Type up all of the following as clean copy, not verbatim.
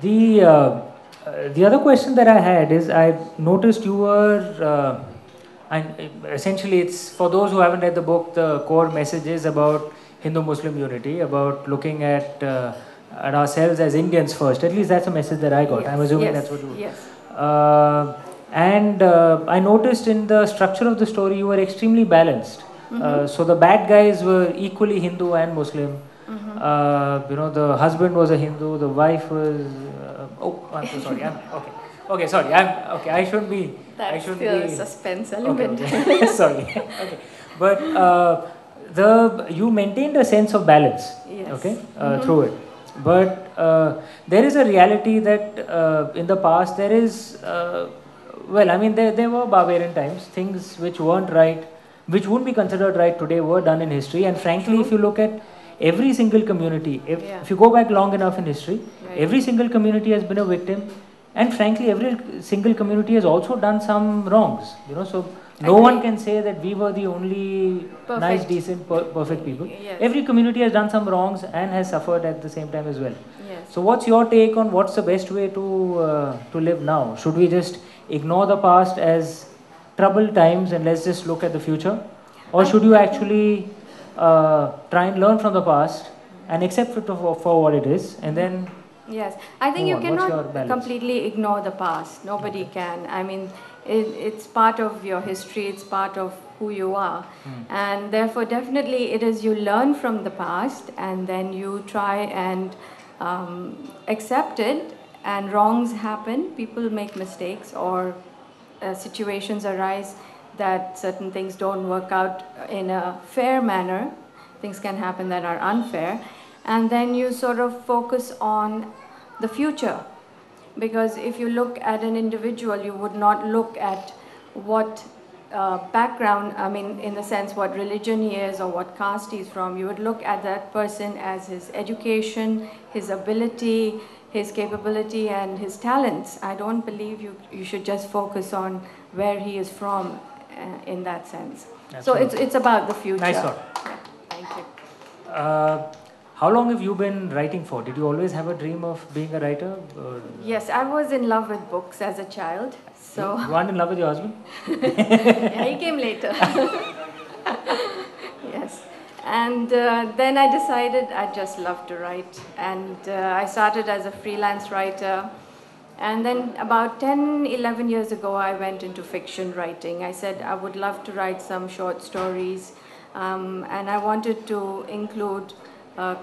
Yeah. The other question that I had is I noticed you were and essentially it's for those who haven't read the book. The core message is about Hindu-Muslim unity, about looking at ourselves as Indians first. At least that's a message that I got. I'm Yes, assuming that's yes, what you. yes. And I noticed in the structure of the story you were extremely balanced. Mm-hmm. So the bad guys were equally Hindu and Muslim. Mm-hmm. The husband was a Hindu, the wife was. Oh, I'm so sorry. Okay. Okay, sorry. Okay. I shouldn't be. I That's shouldn't the be. suspense Okay. element. Okay. Sorry. Okay. But you maintained a sense of balance. Yes. Okay. Mm-hmm. Through it. But there is a reality that in the past there is. Well, I mean, there were barbarian times. Things which weren't right, which wouldn't be considered right today, were done in history. And frankly, if True. you look at every single community, Yeah. if you go back long enough in history, Right. every single community has been a victim. And frankly, every single community has also done some wrongs. So no one Agree. can say that we were the only nice, Perfect. decent, perfect people. Yes. Every community has done some wrongs and has suffered at the same time as well. Yes. So, what's your take on what's the best way to live now? Should we just ignore the past as troubled times and let's just look at the future, or should you actually try and learn from the past and accept it for what it is, and then Yes, I think move you on? What's your cannot balance? completely ignore the past. Nobody can. I mean, it's part of your history, it's part of who you are. And therefore, definitely, it is you learn from the past and then you try and accept it, and wrongs happen, people make mistakes, or situations arise that certain things don't work out in a fair manner. Things can happen that are unfair. And then you sort of focus on the future. Because if you look at an individual, you would not look at what background, I mean, in the sense what religion he is or what caste he's from. You would look at that person as his education, his ability, his capability, and his talents. I don't believe you should just focus on where he is from in that sense. Absolutely. So it's about the future. Nice thought. Yeah, thank you. How long have you been writing for? Did you always have a dream of being a writer? Or Yes, I was in love with books as a child. So you weren't in love with your husband? yeah, he came later. Yes. And then I decided I just love to write. And I started as a freelance writer. And then about 10, 11 years ago, I went into fiction writing. I said I would love to write some short stories. And I wanted to include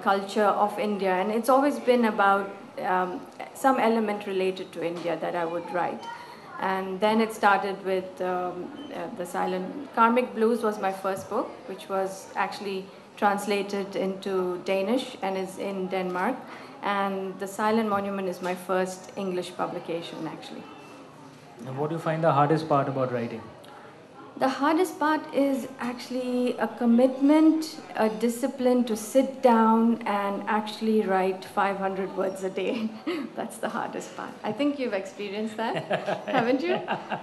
culture of India. And it's always been about some element related to India that I would write. And then it started with The Silent Karmic Blues was my first book, which was actually translated into Danish and is in Denmark. And The Silent Monument is my first English publication, actually. And what do you find the hardest part about writing? The hardest part is actually a commitment, a discipline to sit down and actually write 500 words a day. That's the hardest part. I think you've experienced that, haven't you?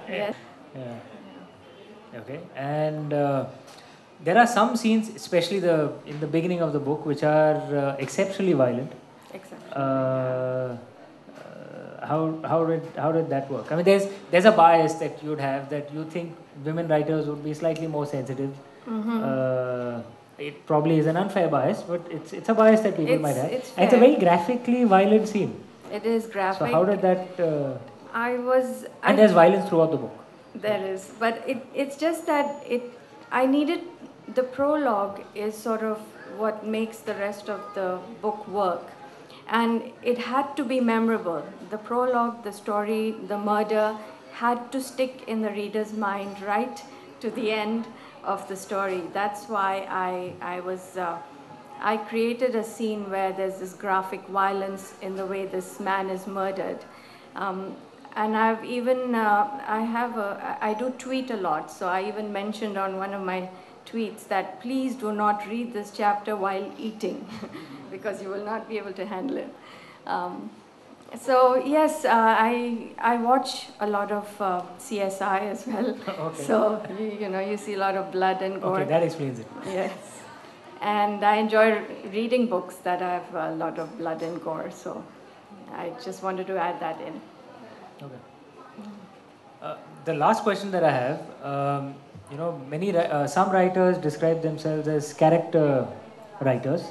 Yes. Yeah. Okay. And there are some scenes, especially in the beginning of the book, which are exceptionally violent. Exactly. How did that work? I mean, there's a bias that you'd have, that you think women writers would be slightly more sensitive. It probably is an unfair bias, but it's a bias that people might have. And it's a very graphically violent scene. It is graphic. So how did that? And there's violence throughout the book. There is, but it's just that I needed, the prologue is sort of what makes the rest of the book work. And it had to be memorable. The prologue, the story, the murder had to stick in the reader's mind right to the end of the story. That's why I created a scene where there's this graphic violence in the way this man is murdered. And I've even, I do tweet a lot, so I even mentioned on one of my tweets that please do not read this chapter while eating because you will not be able to handle it. So yes, I watch a lot of CSI as well. Okay. So you see a lot of blood and gore. Okay, that explains it. Yes. and I enjoy reading books that have a lot of blood and gore. So I just wanted to add that in. Okay. The last question that I have, some writers describe themselves as character writers.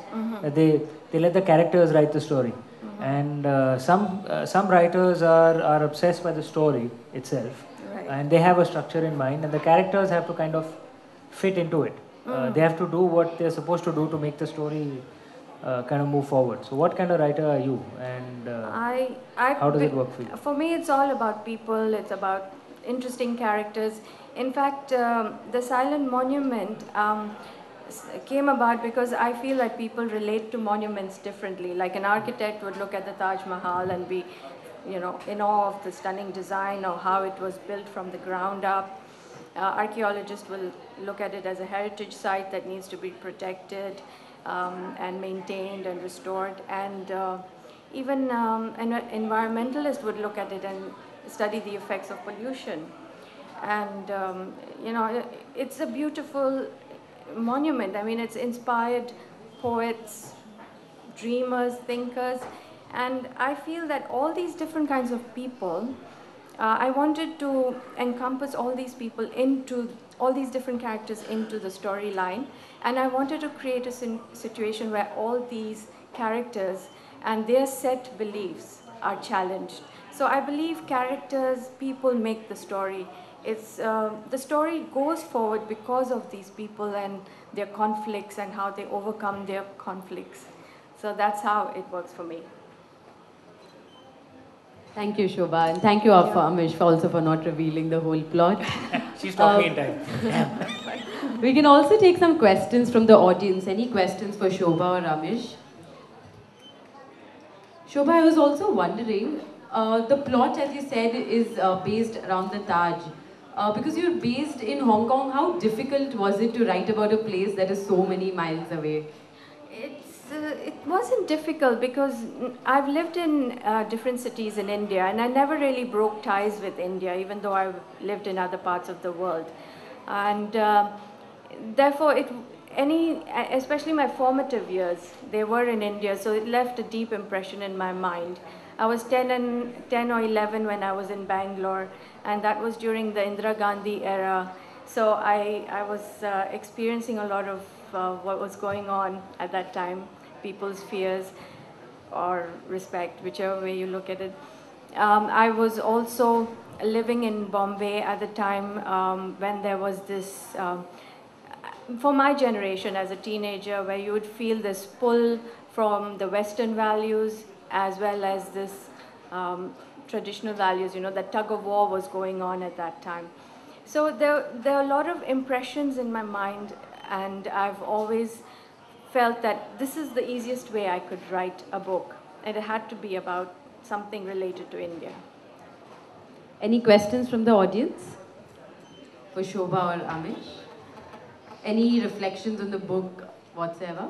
They let the characters write the story, and some writers are obsessed by the story itself, Right. and they have a structure in mind, and the characters have to kind of fit into it. They have to do what they're supposed to do to make the story kind of move forward. So, what kind of writer are you, and how does it work for you? For me, it's all about people. It's about interesting characters. In fact, the Silent Monument came about because I feel that people relate to monuments differently. Like an architect would look at the Taj Mahal and be, in awe of the stunning design or how it was built from the ground up. Archaeologists will look at it as a heritage site that needs to be protected and maintained and restored. And even an environmentalist would look at it and study the effects of pollution. And, it's a beautiful monument. I mean, it's inspired poets, dreamers, thinkers. And I feel that all these different kinds of people, I wanted to encompass all these people all these different characters into the storyline. And I wanted to create a situation where all these characters and their set beliefs are challenged. So I believe characters, people make the story. The story goes forward because of these people and their conflicts and how they overcome their conflicts. So that's how it works for me. Thank you, Shobha, and thank you, Amish, also for not revealing the whole plot. She's talking in time. We can also take some questions from the audience. Any questions for Shobha or Amish? Shobha, I was also wondering, the plot, as you said, is based around the Taj. Because you're based in Hong Kong, how difficult was it to write about a place that is so many miles away? It wasn't difficult because I've lived in different cities in India, and I never really broke ties with India, even though I've lived in other parts of the world. And therefore, especially my formative years, they were in India, so it left a deep impression in my mind. I was 10 or 11 when I was in Bangalore, and that was during the Indira Gandhi era. So I was experiencing a lot of what was going on at that time, people's fears or respect, whichever way you look at it. I was also living in Bombay at the time when there was this, for my generation as a teenager, where you would feel this pull from the Western values as well as this traditional values, that tug of war was going on at that time. So there are a lot of impressions in my mind, and I've always felt that this is the easiest way I could write a book, and it had to be about something related to India. Any questions from the audience for Shobha or Amish? Any reflections on the book whatsoever?